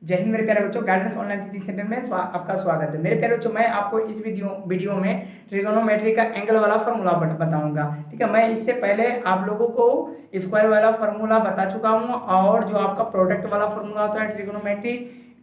जय हिंद मेरे प्यारे बच्चों, गाइडेंस ऑनलाइन टीचिंग सेंटर में आपका स्वागत है। मेरे प्यारे बच्चों, मैं आपको इस वीडियो में ट्रिगोनोमेट्री का एंगल वाला फार्मूला बताऊंगा। ठीक है, मैं इससे पहले आप लोगों को स्क्वायर वाला फार्मूला बता चुका हूं और जो आपका प्रोडक्ट वाला फार्मूला होता है ट्रिगोनोमेट्री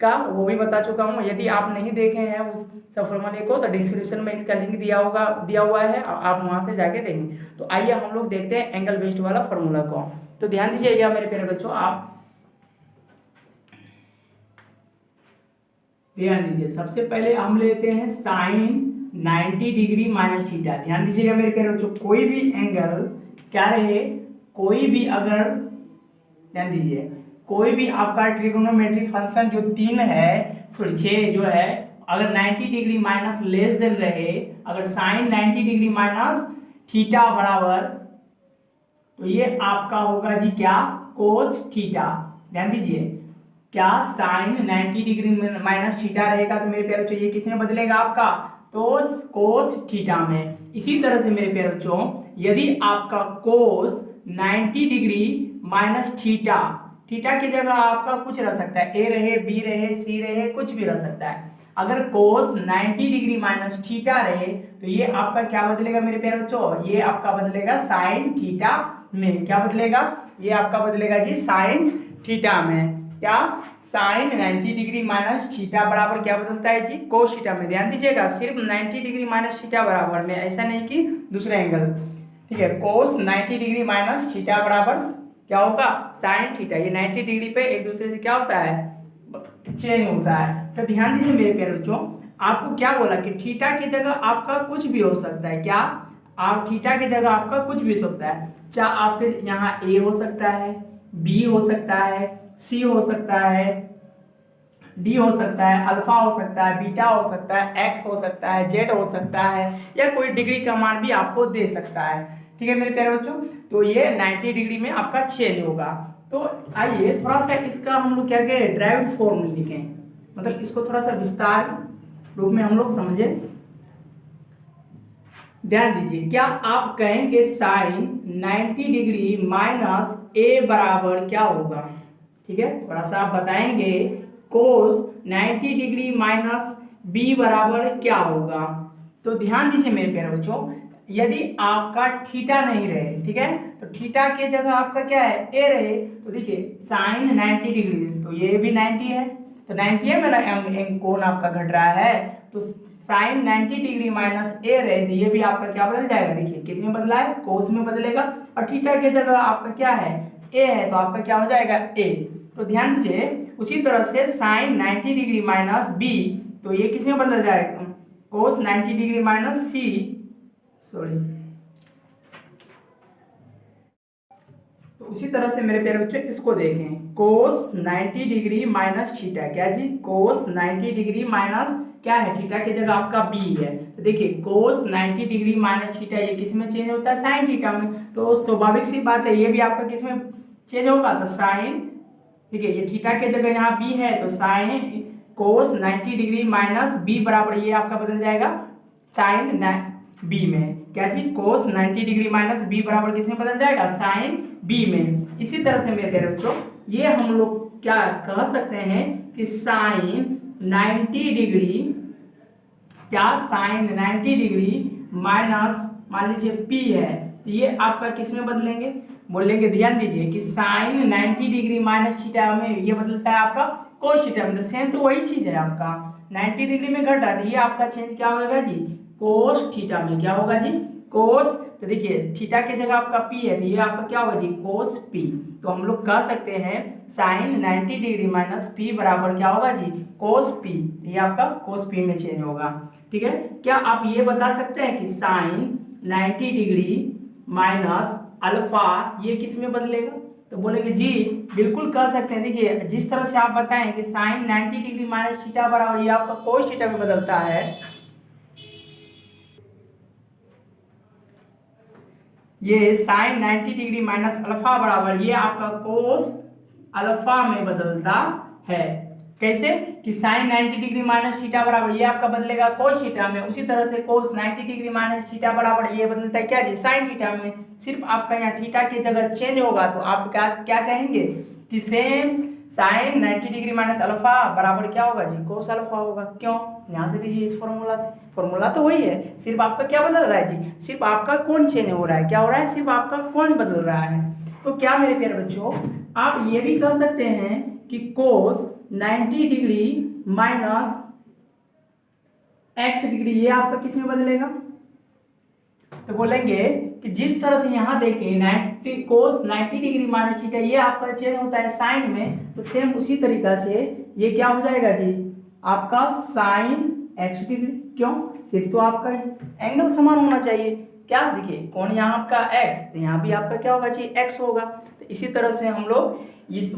का वो भी बता चुका हूं। यदि आप नहीं देखे हैं उस फार्मूले को तो डिस्क्रिप्शन में इसका लिंक दिया हुआ है, आप वहां से जाके देंगे। तो आइए हम लोग देखते हैं एंगल बेस्ड वाला फार्मूला को। तो ध्यान दीजिएगा मेरे प्यारे बच्चों, आप ध्यान दीजिए। सबसे पहले हम लेते हैं साइन 90 डिग्री माइनस थीटा। ध्यान दीजिएगा मेरे प्यारे बच्चों, कोई भी एंगल क्या रहे, कोई भी अगर ध्यान दीजिए, कोई भी आपका ट्रिगोनोमेट्री फंक्शन जो 3 है सॉरी 6 जो है, अगर 90 डिग्री माइनस लेस देन रहे, अगर साइन 90 डिग्री माइनस थीटा बराबर, तो ये आपका होगा जी क्या, कोस थीटा। ध्यान दीजिए, क्या साइन 90 डिग्री माइनस थीटा रहेगा तो मेरे प्यारे बच्चों ये किस में बदलेगा आपका, तो कोस थीटा में। इसी तरह से मेरे प्यारे बच्चों, यदि आपका कोस 90 डिग्री माइनस थीटा, थीटा की जगह आपका कुछ रह सकता है, ए रहे, बी रहे, सी रहे, कुछ भी रह सकता है। अगर कोस 90 डिग्री माइनस थीटा रहे तो ये आपका क्या बदलेगा मेरे प्यारे बच्चों, ये आपका बदलेगा साइन थीटा में। क्या बदलेगा, ये आपका बदलेगा जी साइन थीटा में। क्या, साइन 90 डिग्री माइनस थीटा बराबर क्या बदलता है जी, कोस थीटा में। ध्यान दीजिएगा, सिर्फ 90 डिग्री माइनस थीटा बराबर में, ऐसा नहीं कि दूसरा एंगल। ठीक है, कोस 90 डिग्री माइनस थीटा बराबर क्या होगा, साइन थीटा। ये 90 डिग्री पे एक दूसरे से क्या होता है, चेंज होता है। तो ध्यान दीजिए मेरे प्यारे बच्चों, आपको क्या बोला कि थीटा की जगह आपका कुछ भी हो सकता है। क्या, आप थीटा की जगह आपका कुछ भी हो सकता है। चाहे आपके यहाँ ए हो सकता है, बी हो सकता है, सी हो सकता है, डी हो सकता है, अल्फा हो सकता है, बीटा हो सकता है, एक्स हो सकता है, जेड हो सकता है, या कोई डिग्री का मान भी आपको दे सकता है। ठीक है मेरे प्यारे बच्चों, तो ये 90 डिग्री में आपका चेंज होगा। तो आइए थोड़ा सा इसका हम लोग क्या करें, ड्राइव्ड फॉर्म लिखें, मतलब इसको थोड़ा सा विस्तार रूप में हम लोग समझें। ध्यान दीजिए, क्या आप कहेंगे साइन 90 डिग्री माइनस ए बराबर क्या होगा। ठीक है, थोड़ा सा आप बताएंगे कोस 90 डिग्री माइनस बी बराबर क्या होगा। तो ध्यान दीजिए मेरे प्यारे बच्चों, यदि आपका थीटा नहीं रहे, ठीक है, तो थीटा के जगह आपका क्या है, ए रहे, तो देखिए साइन 90 डिग्री, तो ये भी 90 है, तो 90 है मेरा कोण आपका घट रहा है, तो साइन 90 डिग्री माइनस ए रहे, तो ये भी आपका क्या बदल जाएगा, देखिए किस में बदला है, कोस में बदलेगा। और थीटा के जगह आपका क्या है, ए है, तो आपका क्या हो जाएगा, ए। तो ध्यान दीजिए, उसी तरह से साइन 90 डिग्री माइनस बी, तो ये किस में बदल जाएगा, कोस 90 डिग्री माइनस सी, सॉरी। तो उसी तरह से मेरे प्यारे बच्चों इसको देखें, कोस 90 डिग्री माइनस थीटा, क्या जी, कोस 90 डिग्री माइनस क्या है, थीटा की जगह आपका बी है, तो देखिए कोस 90 डिग्री माइनस थीटा ये किस में चेंज होता है, साइन थीटा में। तो स्वाभाविक सी बात है, ये भी आपका किस में चेंज होगा, तो साइन, ठीक है, ये थीटा के जगह यहाँ बी है, तो sine cos 90 degree minus B बराबर ये आपका बदल जाएगा साइन बी में। क्या जी, कोस 90 डिग्री माइनस बी बराबर किस में बदल जाएगा, साइन बी में। इसी तरह से मेरे प्यारे बच्चों, ये हम लोग क्या कह सकते हैं कि साइन 90 डिग्री, क्या साइन 90 डिग्री माइनस मान लीजिए पी है, तो ये आपका किस में बदलेंगे, बोलेंगे। ध्यान दीजिए कि साइन 90 डिग्री माइनस थीटा में ये बदलता है आपका कोस थीटा में, सेम तो वही चीज है आपका, 90 डिग्री में घट रहा है, तो ये आपका चेंज क्या होगा जी, कोस थीटा में। क्या होगा जी, कोस, तो देखिए थीटा की जगह आपका पी है, तो ये आपका क्या होगा जी, कोस पी। तो हम लोग कह सकते हैं साइन 90 डिग्री माइनस पी बराबर क्या होगा जी, कोस पी, ये आपका कोस पी में चेंज होगा। ठीक है, क्या आप ये बता सकते हैं कि साइन 90 डिग्री माइनस अल्फा ये किस में बदलेगा, तो बोलेंगे जी बिल्कुल कह सकते हैं। देखिए जिस तरह से आप बताएं कि साइन 90 डिग्री माइनस थीटा बराबर ये आपका कोस थीटा में बदलता है, ये साइन 90 डिग्री माइनस अल्फा बराबर ये आपका कोस अल्फा में बदलता है। कैसे कि साइन 90 डिग्री माइनस थीटा बराबर ये आपका बदलेगा कोस थीटा में, उसी तरह से कोस 90 डिग्री माइनस थीटा बराबर ये बदलता है क्या जी, साइन थीटा में। सिर्फ आपका यहाँ थीटा की जगह चेंज होगा, तो आप क्या क्या कहेंगे कि same sine 90 degree minus alpha बराबर क्या होगा जी, कोस अल्फा होगा। क्यों, यहाँ से देखिए इस फॉर्मूला से, फॉर्मूला तो वही है, सिर्फ आपका क्या बदल रहा है जी, सिर्फ आपका कोण चेंज हो रहा है। क्या हो रहा है, सिर्फ आपका कोण बदल रहा है। तो क्या मेरे प्यारे बच्चों, आप ये भी कह सकते हैं कि कोस 90 डिग्री माइनस x डिग्री ये आपका किस में बदलेगा, तो बोलेंगे कि जिस तरह से यहाँ देखें 90 कोस 90 डिग्री माइनस थीटा ये आपका चेंज होता है साइन में, तो सेम उसी तरीका से ये क्या हो जाएगा जी, आपका साइन x डिग्री। क्यों, सिर्फ तो आपका एंगल समान होना चाहिए। क्या देखिए कोण यहाँ आपका x, तो यहाँ भी आपका क्या होगा जी, x होगा। तो इसी तरह से हम लोग इस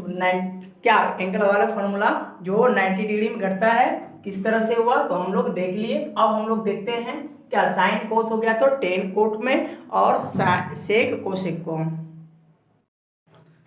क्या एंगल वाला फॉर्मूला जो 90 डिग्री में घटता है किस तरह से हुआ, तो हम लोग देख लिए। अब हम लोग देखते हैं क्या साइन कोस हो गया तो टेन कोट में, और सेक कोसेक को।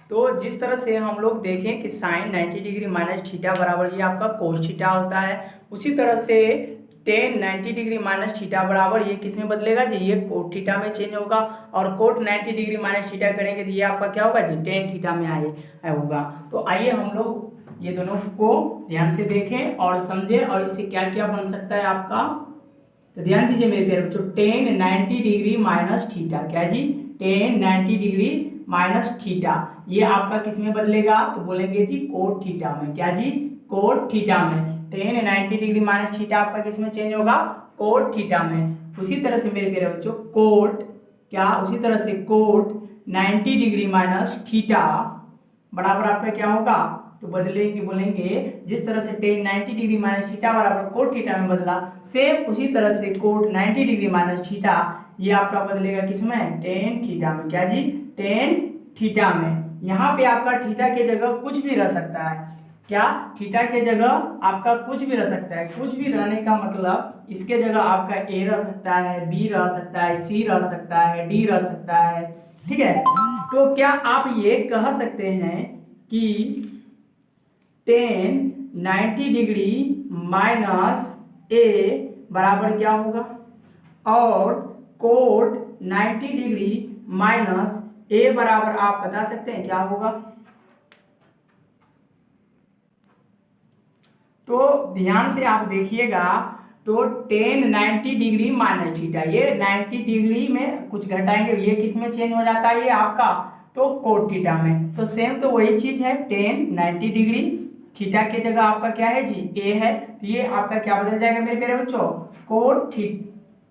तो जिस तरह से हम लोग देखें कि साइन 90 डिग्री माइनस थीटा बराबर ये आपका कोस थीटा होता है, उसी तरह से टेन 90 डिग्री माइनस थीटा बराबर ये किस में बदलेगा जी, ये कोट थीटा में चेंज होगा। और कोट 90 डिग्री माइनस थीटा करेंगे तो ये आपका क्या होगा जी, टेन थीटा में होगा। तो आइए हम लोग ये दोनों को ध्यान से देखें और समझें, और इससे क्या क्या बन सकता है आपका। तो ध्यान दीजिए मेरे प्यारे बच्चों, टेन 90 डिग्री माइनस थीटा, क्या जी, टेन 90 डिग्री माइनस थीटा ये आपका किस में बदलेगा, तो बोलेंगे जी कोट थीटा में। क्या जी, कोट थीटा में। टेन 90 डिग्री माइनस थीटा आपका किस में चेंज होगा, कोट थीटा में। उसी तरह से मेरे प्यारे बच्चों कोट क्या, उसी तरह से कोट 90 डिग्री माइनस थीटा बराबर आपका क्या होगा, तो बदलेंगे, बोलेंगे जिस तरह से टेन 90 डिग्री माइनस थीटा बराबर कोट थीटा में बदला, सेम उसी तरह से कोट 90 डिग्री माइनस थीटा ये आपका बदलेगा किसमें, टेन थीटा में। क्या जी, टेन थीटा में। यहाँ पे आपका थीटा के जगह कुछ भी रह सकता है। क्या, थीटा के जगह आपका कुछ भी रह सकता है। कुछ भी रहने का मतलब इसके जगह आपका ए रह सकता है, बी रह सकता है, सी रह सकता है, डी रह सकता है। ठीक है, तो क्या आप ये कह सकते हैं कि टेन 90 डिग्री माइनस ए बराबर क्या होगा, और कोट 90 डिग्री माइनस ए बराबर आप बता सकते हैं क्या होगा। तो ध्यान से आप देखिएगा, तो टेन 90 डिग्री माइनस थीटा ये 90 डिग्री में कुछ घटाएंगे, ये किस में चेंज हो जाता है, ये आपका तो कोट थीटा में। तो सेम तो वही चीज है, टेन 90 डिग्री थीटा के जगह आपका क्या है जी, ए है, तो ये आपका क्या बदल जाएगा मेरे प्यारे बच्चों, कोट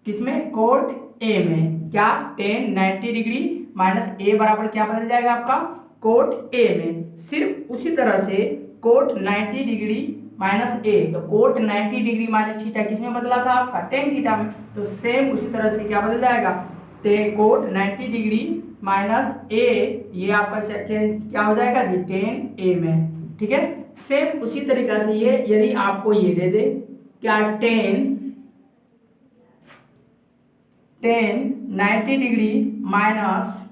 किसमें, कोट ए में। क्या, टेन 90 डिग्री माइनस ए बराबर क्या बदल जाएगा आपका, कोट ए में। सिर्फ उसी तरह से कोट 90 डिग्री माइनस ए, तो कोट 90 डिग्री माइनस थीटा किसमें बदला था आपका, टेन थीटा में। तो सेम उसी तरह से क्या बदल जाएगा, कोट 90 डिग्री माइनस ए ये आपका चेंज क्या हो जाएगा जी, टेन ए में। ठीक है, सेम उसी तरीका से ये यदि आपको ये दे दे क्या, टेन 90 डिग्री माइनस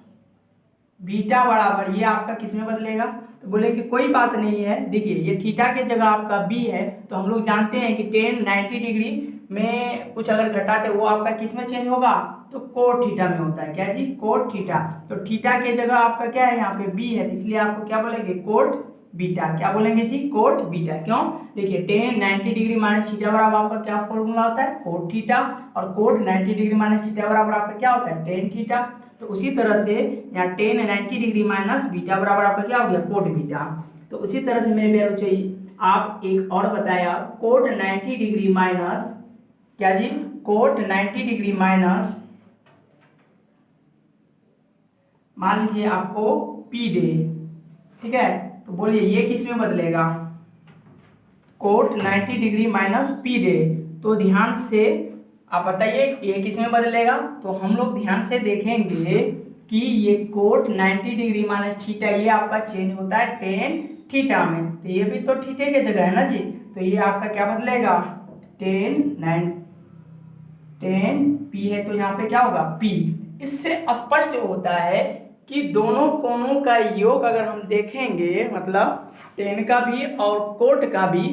बीटा बराबर ये आपका किस में बदलेगा, तो बोलेंगे कोई बात नहीं है। देखिए ये थीटा के जगह आपका बी है, तो हम लोग जानते हैं कि टेन 90 डिग्री में कुछ अगर घटाते वो आपका किस में चेंज होगा, तो कोट थीटा में होता है। क्या जी, कोट थीटा। तो थीटा के जगह आपका क्या है, यहाँ पे बी है, इसलिए आपको क्या बोलेंगे, कोट बीटा। क्या बोलेंगे जी, कोट बीटा। क्यों, देखिए टेन 90 डिग्री माइनस थीटा बराबर आपका क्या फॉर्मूला होता है, कोट थीटा, और कोट 90 डिग्री माइनस थीटा बराबर आपका क्या होता है, टेन थीटा। तो उसी तरह से यहाँ टेन 90 डिग्री माइनस बीटा बराबर आपका क्या हो गया, कोट बीटा। तो उसी तरह से मेरे प्यारे बच्चों आप एक और बताया, कोट 90 डिग्री माइनस क्या जी, कोट 90 डिग्री माइनस मान लीजिए आपको पी दे, ठीक है, तो बोलिए ये किस में बदलेगा, कोट 90 डिग्री माइनस पी दे। तो ध्यान से आप बताइए ये किस में बदलेगा, तो हम लोग ध्यान से देखेंगे कि ये कोट 90 डिग्री माइनस थीटा ये आपका चेंज होता है टेन थीटा में, तो ये भी तो थीटे के जगह है ना जी, तो ये आपका क्या बदलेगा, टेन पी है, तो यहाँ पे क्या होगा, पी। इससे स्पष्ट होता है कि दोनों कोणों का योग अगर हम देखेंगे, मतलब टेन का भी और कोट का भी,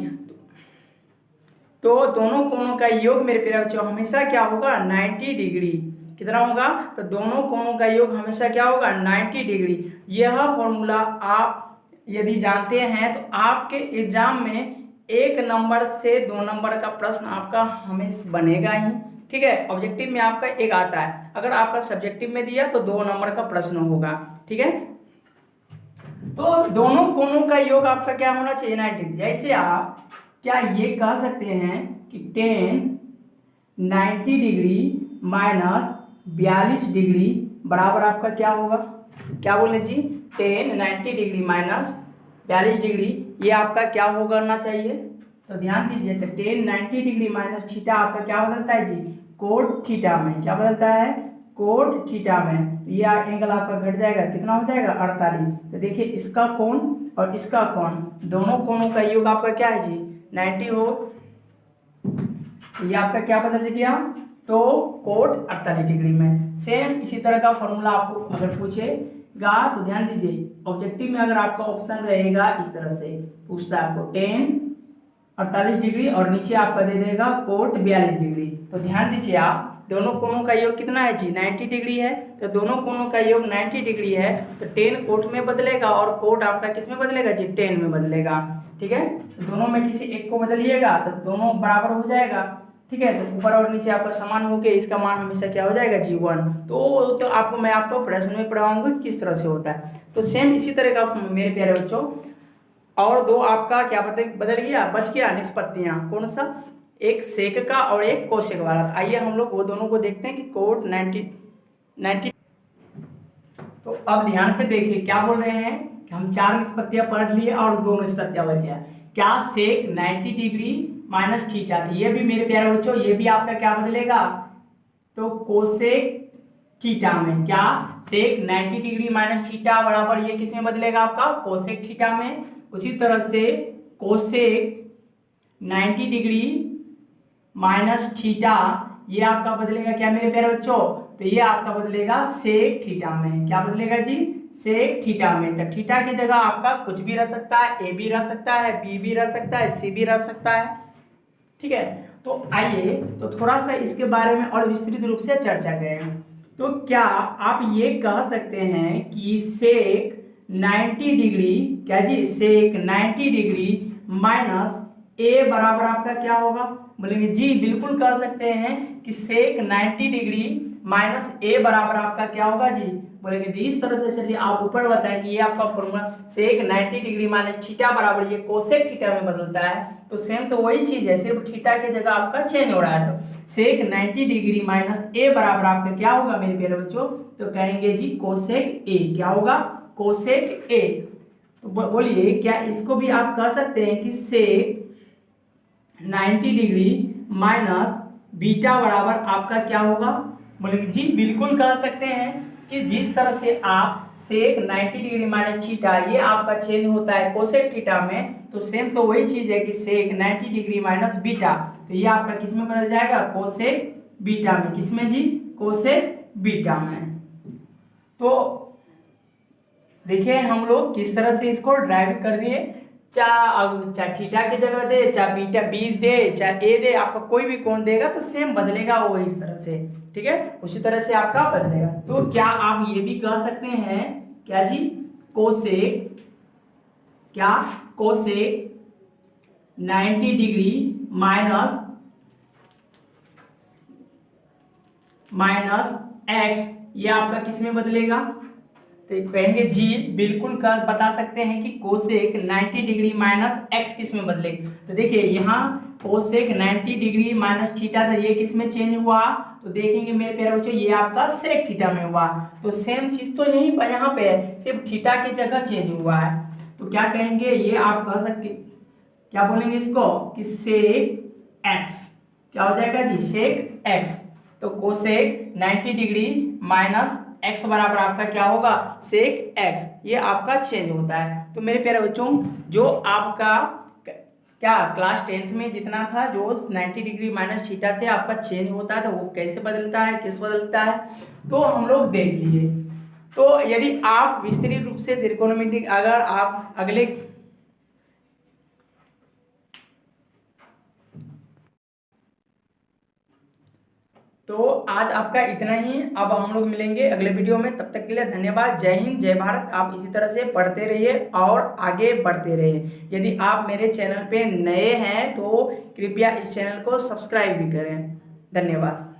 तो दोनों कोणों का योग मेरे प्यारे बच्चों हमेशा क्या होगा, 90 डिग्री। कितना होगा, तो दोनों कोणों का योग हमेशा क्या होगा, 90 डिग्री। यह फॉर्मूला आप यदि जानते हैं तो आपके एग्जाम में 1 नंबर से 2 नंबर का प्रश्न आपका हमेशा बनेगा ही, ठीक है। ऑब्जेक्टिव में आपका 1 आता है, अगर आपका सब्जेक्टिव में दिया तो 2 नंबर का प्रश्न होगा, ठीक है। तो दोनों कोणों का योग आपका क्या होना चाहिए 90। जैसे आप क्या ये कह सकते हैं कि 90 डिग्री माइनस 42 डिग्री बराबर आपका क्या होगा, क्या बोले जी, 90 डिग्री माइनस 42 डिग्री, ये आपका क्या होगा करना चाहिए। तो ध्यान दीजिए, तो 90 डिग्री माइनस थीटा आपका क्या बदलता है जी, कोट थीटा में, क्या बदलता है, कोट थीटा में। तो ये एंगल आपका घट जाएगा, कितना हो जाएगा 48। तो देखिए इसका कोण और इसका कोण, दोनों कोणों का योग आपका क्या है जी 90 हो, ये आपका क्या बदल गया, तो कोट 48 डिग्री में। सेम इसी तरह का फॉर्मूला आपको अगर पूछेगा तो ध्यान दीजिए, ऑब्जेक्टिव में अगर आपका ऑप्शन रहेगा इस तरह से, पूछता है आपको 48 डिग्री और नीचे आपका दे देगा कोट 42 डिग्री। तो ध्यान दीजिए आप, दोनों कोणों का योग कितना है जी 90 डिग्री है, तो दोनों कोणों का योग 90 डिग्री है, तो 10 कोट में बदलेगा और कोट आपका किस में बदलेगा जी 10 में बदलेगा, ठीक है। तो दोनों में किसी एक को बदलिएगा तो दोनों बराबर हो जाएगा, ठीक है। तो ऊपर और नीचे आपका समान हो गया, इसका मान हमेशा क्या हो जाएगा जी 1। तो आपको प्रश्न में पढ़ाऊंगा कि किस तरह से होता है। तो सेम इसी तरह का मेरे प्यारे बच्चों, और दो आपका क्या बदल गया, बच गया निष्पत्तियां, कौन सा, एक सेक का और एक कोसेक वाला। तो आइए हम लोग वो दोनों को देखते हैं कि कोट 90। तो अब ध्यान से देखिए क्या बोल रहे हैं कि हम 4 निष्पत्तियां पढ़ लिए और 2 निष्पत्तियां बची हैं। क्या सेक 90 डिग्री माइनस थीटा थी, ये भी मेरे प्यारे बच्चों, ये भी आपका क्या बदलेगा, तो कोसेक थीटा में। क्या सेक 90 डिग्री माइनस थीटा बराबर ये किस में बदलेगा आपका, कोसेक थीटा में। उसी तरह से कोसेक 90 डिग्री माइनस थीटा ये आपका बदलेगा क्या मेरे प्यारे बच्चों, तो ये आपका बदलेगा सेक थीटा में। क्या बदलेगा जी, सेक थीटा में। तो थीटा की जगह आपका कुछ भी रह सकता है, ए भी रह सकता है, बी भी रह सकता है, सी भी रह सकता है, ठीक है। तो आइए तो थोड़ा सा इसके बारे में और विस्तृत रूप से चर्चा करें। तो क्या आप ये कह सकते हैं कि सेक 90 डिग्री, क्या जी, सेक 90 डिग्री माइनस ए बराबर आपका क्या होगा, बोलेंगे जी बिल्कुल कह सकते हैं कि सेक 90 डिग्री माइनस ए बराबर आपका क्या होगा जी, बोलेंगे जी इस तरह से। चलिए आप ऊपर बताएं कि ये आपका फॉर्मूला सेक 90 डिग्री माइनस थीटा बराबर ये कोसेक थीटा में बदलता है। तो सेम तो वही चीज है, सिर्फ थीटा की जगह आपका चेंज हो रहा है। तो सेक 90 डिग्री माइनस ए बराबर आपका क्या होगा मेरे प्यारे बच्चों, तो कहेंगे जी कोसेक ए, क्या होगा, कोसेक ए। तो बोलिए क्या इसको भी आप कह सकते हैं कि सेक 90 डिग्री माइनस बीटा बराबर आपका क्या होगा, बोलेंगे जी बिल्कुल कह सकते हैं कि जिस तरह से आप सेक 90 डिग्री माइनस थीटा ये आपका चेंज होता है कोसेक थीटा में, तो सेम तो वही चीज है कि सेक 90 डिग्री माइनस बीटा, तो ये आपका किस में बदल जाएगा, कोसेक बीटा में। किस में जी, कोसेक बीटा में। तो देखिए हम लोग किस तरह से इसको ड्राइव कर दिए, चाहे थीटा की जगह दे, चाहे बीटा बी दे, चाहे ए दे, आपका कोई भी कोण देगा तो सेम बदलेगा वही तरह से, ठीक है, उसी तरह से आपका बदलेगा। तो क्या आप ये भी कह सकते हैं, क्या जी, कोसेक, क्या कोसेक 90 डिग्री माइनस एक्स ये आपका किस में बदलेगा, तो कहेंगे जी बिल्कुल बता सकते हैं कि कोसेक 90 डिग्री माइनस एक्स किस में बदलेगा। तो देखिए यहाँ कोसेक 90 डिग्री माइनस थीटा था, ये किस में चेंज हुआ, तो देखेंगे मेरे प्यारे बच्चों ये आपका सेक थीटा में हुआ। तो सेम चीज तो यहीं पर यहाँ पे है, सिर्फ थीटा की जगह चेंज हुआ है। तो क्या कहेंगे, ये आप कह सकते, क्या बोलेंगे इसको कि सेक एक्स, क्या हो जाएगा जी, सेक एक्स। तो कोसेक 90 डिग्री माइनस एक्स बराबर आपका क्या होगा, सेक एक्स, ये आपका चेंज होता है। तो मेरे प्यारे बच्चों जो आपका क्या क्लास 10th में जितना था, जो 90 डिग्री माइनस थीटा से आपका चेंज होता है तो वो कैसे बदलता है, किस बदलता है, तो हम लोग देख लिए। तो यदि आप विस्तृत रूप से त्रिकोणमिति अगर आप अगले तो आज आपका इतना ही। अब हम लोग मिलेंगे अगले वीडियो में, तब तक के लिए धन्यवाद। जय हिंद, जय भारत। आप इसी तरह से पढ़ते रहिए और आगे बढ़ते रहिए। यदि आप मेरे चैनल पे नए हैं तो कृपया इस चैनल को सब्सक्राइब भी करें। धन्यवाद।